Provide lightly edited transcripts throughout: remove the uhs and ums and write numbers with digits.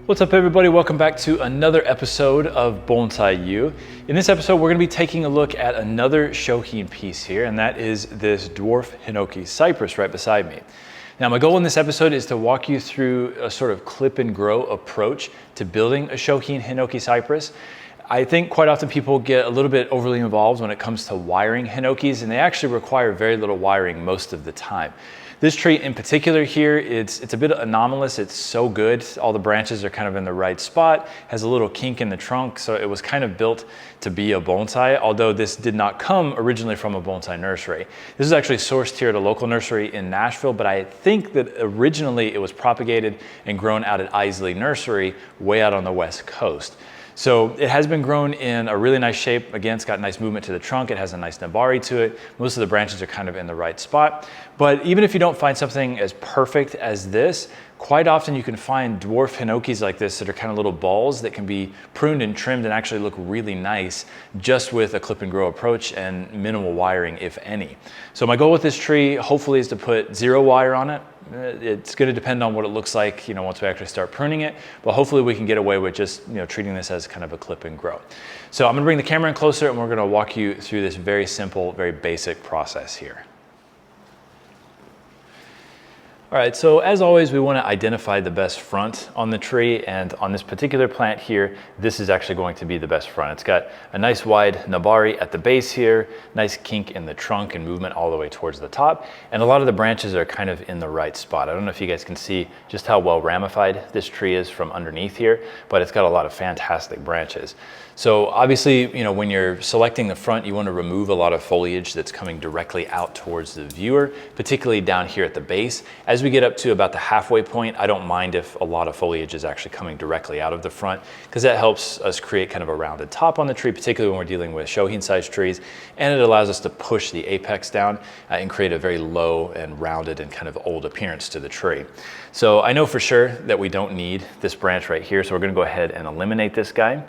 What's up everybody, welcome back to another episode of Bonsai-U. In this episode we're going to be taking a look at another shohin piece here, and that is this dwarf Hinoki Cypress right beside me. Now my goal in this episode is to walk you through a sort of clip and grow approach to building a shohin Hinoki Cypress. I think quite often people get a little bit overly involved when it comes to wiring Hinokis, and they actually require very little wiring most of the time. This tree in particular here, it's a bit anomalous. It's so good. All the branches are kind of in the right spot, has a little kink in the trunk, so it was kind of built to be a bonsai, although this did not come originally from a bonsai nursery. This is actually sourced here at a local nursery in Nashville, but I think that originally it was propagated and grown out at Eisei-en nursery way out on the West Coast. So it has been grown in a really nice shape. Again, it's got nice movement to the trunk. It has a nice nabari to it. Most of the branches are kind of in the right spot. But even if you don't find something as perfect as this, quite often you can find dwarf Hinokis like this that are kind of little balls that can be pruned and trimmed and actually look really nice just with a clip and grow approach and minimal wiring, if any. So my goal with this tree hopefully is to put zero wire on it. It's going to depend on what it looks like, once we actually start pruning it, but hopefully we can get away with just, treating this as kind of a clip and grow. So I'm going to bring the camera in closer and we're going to walk you through this very simple, very basic process here. All right, so as always, we want to identify the best front on the tree, and on this particular plant here, this is actually going to be the best front. It's got a nice wide nabari at the base here, nice kink in the trunk and movement all the way towards the top, and a lot of the branches are kind of in the right spot. I don't know if you guys can see just how well ramified this tree is from underneath here, but it's got a lot of fantastic branches. So obviously, when you're selecting the front, you want to remove a lot of foliage that's coming directly out towards the viewer, particularly down here at the base. As we get up to about the halfway point, I don't mind if a lot of foliage is actually coming directly out of the front, because that helps us create kind of a rounded top on the tree, particularly when we're dealing with shohin sized trees, and it allows us to push the apex down and create a very low and rounded and kind of old appearance to the tree. So I know for sure that we don't need this branch right here, so we're going to go ahead and eliminate this guy.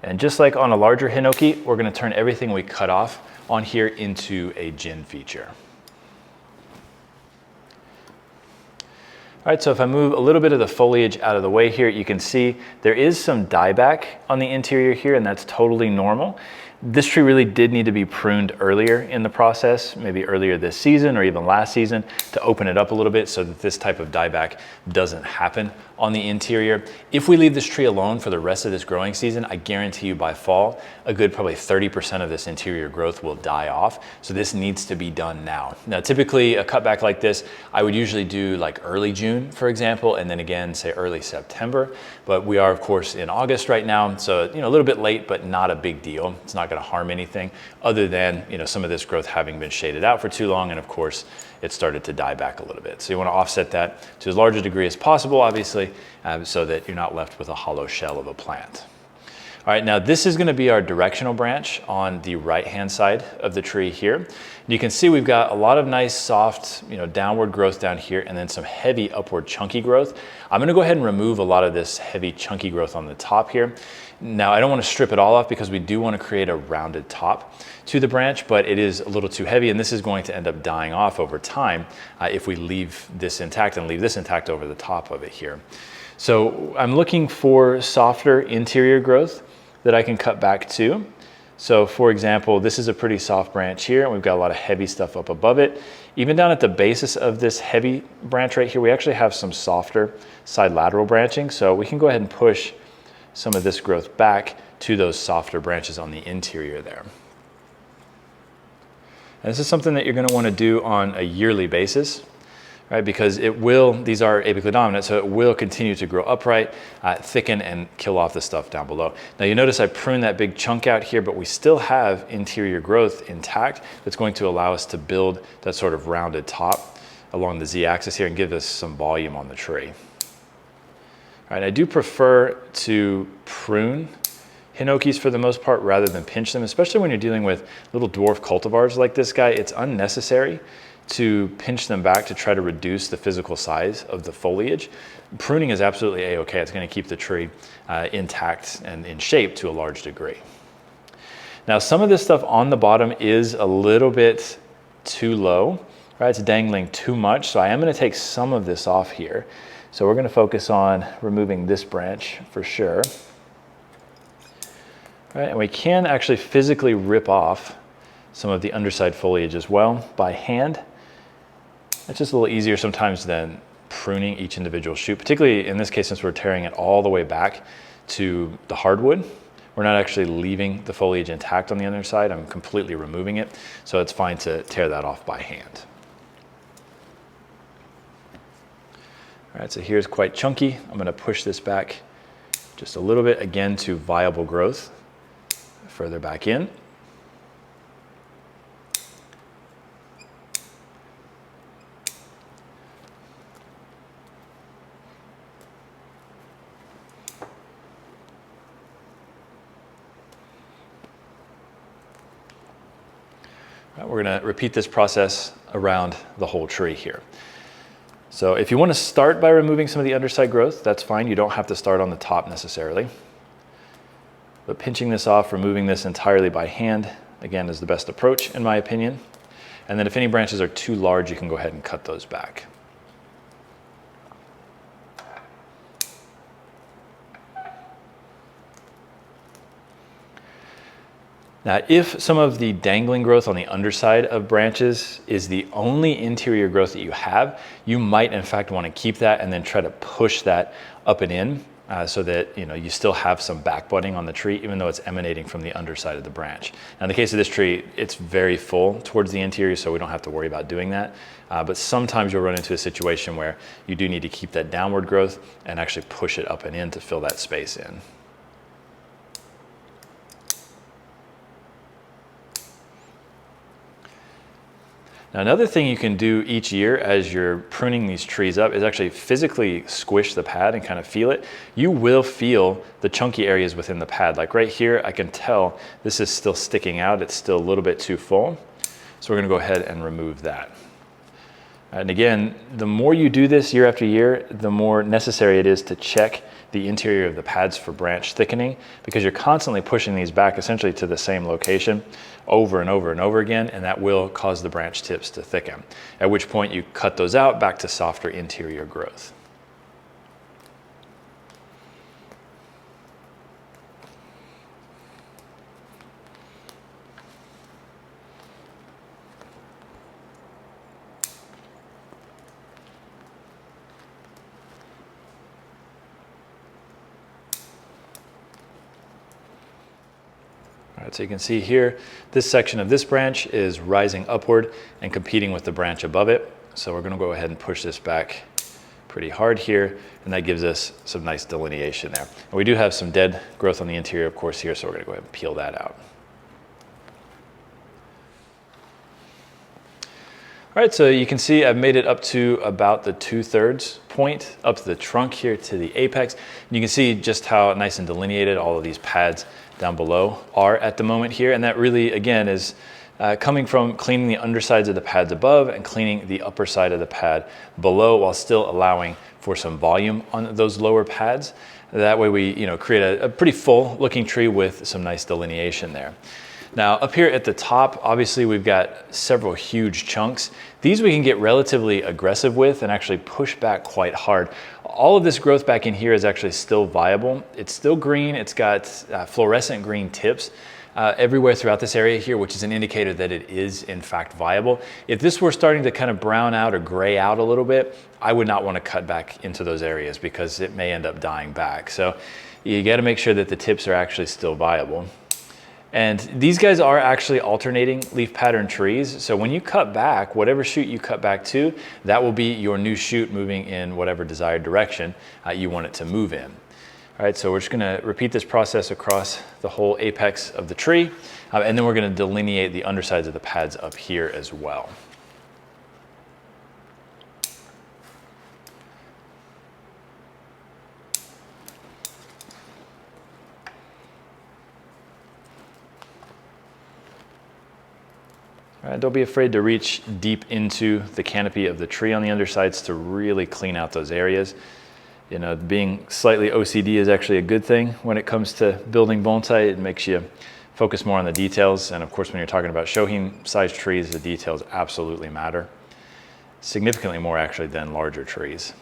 And just like on a larger Hinoki, we're going to turn everything we cut off on here into a Jin feature. All right, so if I move a little bit of the foliage out of the way here, you can see there is some dieback on the interior here, and that's totally normal. This tree really did need to be pruned earlier in the process, maybe earlier this season or even last season, to open it up a little bit so that this type of dieback doesn't happen on the interior. If we leave this tree alone for the rest of this growing season, I guarantee you by fall, a good probably 30% of this interior growth will die off. So this needs to be done now. Now, typically a cutback like this, I would usually do like early June, for example, and then again, say early September. But we are of course in August right now. So, a little bit late, but not a big deal. It's not going to harm anything other than, some of this growth having been shaded out for too long. And of course, it started to die back a little bit. So you want to offset that to as large a degree as possible, obviously, so that you're not left with a hollow shell of a plant. All right, now this is going to be our directional branch on the right-hand side of the tree here. And you can see we've got a lot of nice, soft, downward growth down here, and then some heavy upward chunky growth. I'm going to go ahead and remove a lot of this heavy chunky growth on the top here. Now, I don't want to strip it all off because we do want to create a rounded top to the branch, but it is a little too heavy, and this is going to end up dying off over time if we leave this intact and leave this intact over the top of it here. So I'm looking for softer interior growth that I can cut back to. So for example, this is a pretty soft branch here, and we've got a lot of heavy stuff up above it. Even down at the basis of this heavy branch right here, we actually have some softer side lateral branching. So we can go ahead and push some of this growth back to those softer branches on the interior there. And this is something that you're going to want to do on a yearly basis, right? Because these are apically dominant, so it will continue to grow upright, thicken, and kill off the stuff down below. Now you notice I pruned that big chunk out here, but we still have interior growth intact that's going to allow us to build that sort of rounded top along the Z-axis here and give us some volume on the tree. All right, I do prefer to prune Hinokis for the most part rather than pinch them, especially when you're dealing with little dwarf cultivars like this guy. It's unnecessary to pinch them back to try to reduce the physical size of the foliage. Pruning is absolutely a-okay. It's going to keep the tree intact and in shape to a large degree. Now, some of this stuff on the bottom is a little bit too low, right? It's dangling too much. So I am going to take some of this off here So we're going to focus on removing this branch for sure. All right, and we can actually physically rip off some of the underside foliage as well by hand. It's just a little easier sometimes than pruning each individual shoot, particularly in this case since we're tearing it all the way back to the hardwood. We're not actually leaving the foliage intact on the underside. I'm completely removing it, so it's fine to tear that off by hand. All right, so here's quite chunky. I'm going to push this back just a little bit, again, to viable growth. Further back in. All right, we're going to repeat this process around the whole tree here. So if you want to start by removing some of the underside growth, that's fine. You don't have to start on the top necessarily. But pinching this off, removing this entirely by hand, again, is the best approach in my opinion. And then if any branches are too large, you can go ahead and cut those back. Now, if some of the dangling growth on the underside of branches is the only interior growth that you have, you might in fact want to keep that and then try to push that up and in so that you still have some back budding on the tree, even though it's emanating from the underside of the branch. Now, in the case of this tree, it's very full towards the interior, so we don't have to worry about doing that. But sometimes you'll run into a situation where you do need to keep that downward growth and actually push it up and in to fill that space in. Now, another thing you can do each year as you're pruning these trees up is actually physically squish the pad and kind of feel it. You will feel the chunky areas within the pad. Like right here, I can tell this is still sticking out. It's still a little bit too full. So we're going to go ahead and remove that. And again, the more you do this year after year, the more necessary it is to check the interior of the pads for branch thickening, because you're constantly pushing these back essentially to the same location over and over and over again, and that will cause the branch tips to thicken, at which point you cut those out back to softer interior growth. All right, so you can see here, this section of this branch is rising upward and competing with the branch above it. So we're going to go ahead and push this back pretty hard here, and that gives us some nice delineation there. And we do have some dead growth on the interior, of course, here, so we're going to go ahead and peel that out. All right, so you can see I've made it up to about the 2/3 point, up to the trunk here to the apex. And you can see just how nice and delineated all of these pads down below are at the moment here. And that really, again, is coming from cleaning the undersides of the pads above and cleaning the upper side of the pad below, while still allowing for some volume on those lower pads. That way we create a pretty full looking tree with some nice delineation there. Now up here at the top, obviously we've got several huge chunks. These we can get relatively aggressive with and actually push back quite hard. All of this growth back in here is actually still viable. It's still green. It's got fluorescent green tips everywhere throughout this area here, which is an indicator that it is in fact viable. If this were starting to kind of brown out or gray out a little bit, I would not want to cut back into those areas because it may end up dying back. So you got to make sure that the tips are actually still viable. And these guys are actually alternating leaf pattern trees. So when you cut back, whatever shoot you cut back to, that will be your new shoot moving in whatever desired direction you want it to move in. All right, so we're just gonna repeat this process across the whole apex of the tree, and then we're gonna delineate the undersides of the pads up here as well. All right, don't be afraid to reach deep into the canopy of the tree on the undersides to really clean out those areas. Being slightly OCD is actually a good thing when it comes to building bonsai. It makes you focus more on the details. And of course, when you're talking about shohin-sized trees, the details absolutely matter. Significantly more actually than larger trees.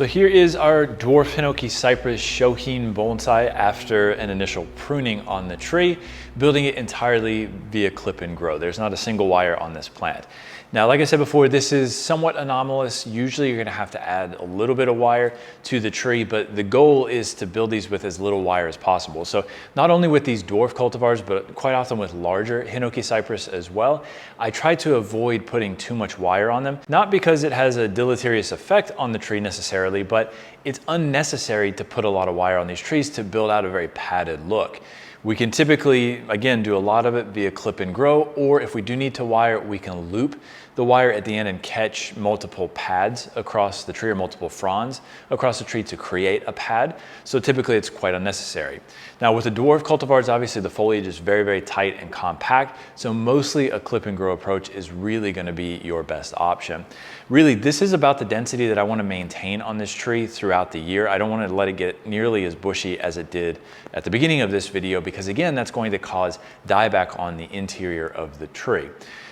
So here is our dwarf Hinoki Cypress Shohin bonsai after an initial pruning on the tree, building it entirely via clip and grow. There's not a single wire on this plant. Now, like I said before, this is somewhat anomalous. Usually you're gonna have to add a little bit of wire to the tree, but the goal is to build these with as little wire as possible. So not only with these dwarf cultivars, but quite often with larger Hinoki Cypress as well, I try to avoid putting too much wire on them. Not because it has a deleterious effect on the tree necessarily, but it's unnecessary to put a lot of wire on these trees to build out a very padded look. We can typically, again, do a lot of it via clip and grow, or if we do need to wire, we can loop the wire at the end and catch multiple pads across the tree or multiple fronds across the tree to create a pad. So typically it's quite unnecessary. Now with the dwarf cultivars, obviously the foliage is very, very tight and compact. So mostly a clip and grow approach is really gonna be your best option. Really, this is about the density that I wanna maintain on this tree throughout the year. I don't wanna let it get nearly as bushy as it did at the beginning of this video, because again, that's going to cause dieback on the interior of the tree.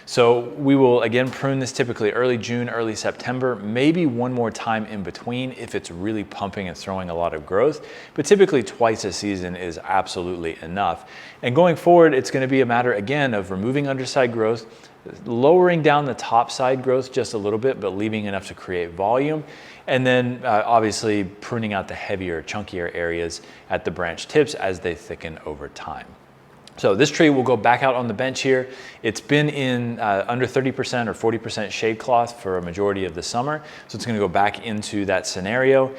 So we will again prune this typically early June, early September, maybe one more time in between if it's really pumping and throwing a lot of growth, but typically twice a season is absolutely enough. And going forward, it's going to be a matter again of removing underside growth, lowering down the top side growth just a little bit, but leaving enough to create volume. And then obviously pruning out the heavier, chunkier areas at the branch tips as they thicken over time. So this tree will go back out on the bench here. It's been in under 30% or 40% shade cloth for a majority of the summer. So it's gonna go back into that scenario.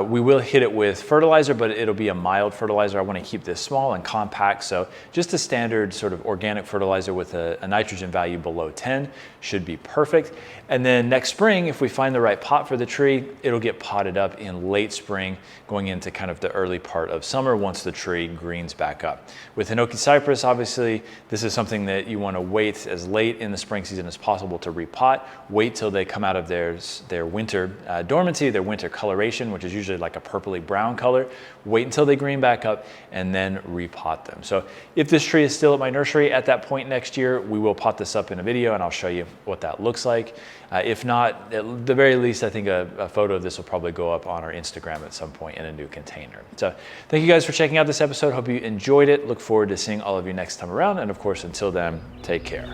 We will hit it with fertilizer, but it'll be a mild fertilizer. I wanna keep this small and compact. So just a standard sort of organic fertilizer with a nitrogen value below 10 should be perfect. And then next spring, if we find the right pot for the tree, it'll get potted up in late spring, going into kind of the early part of summer once the tree greens back up. With Hinoki Cypress, obviously, this is something that you want to wait as late in the spring season as possible to repot. Wait till they come out of their winter dormancy, their winter coloration, which is usually like a purpley brown color. Wait until they green back up and then repot them. So if this tree is still at my nursery at that point next year, we will pot this up in a video and I'll show you what that looks like. If not, at the very least, I think a photo of this will probably go up on our Instagram at some point in a new container. So thank you guys for checking out this episode. Hope you enjoyed it. Look forward to seeing all of you next time around. And of course, until then, take care.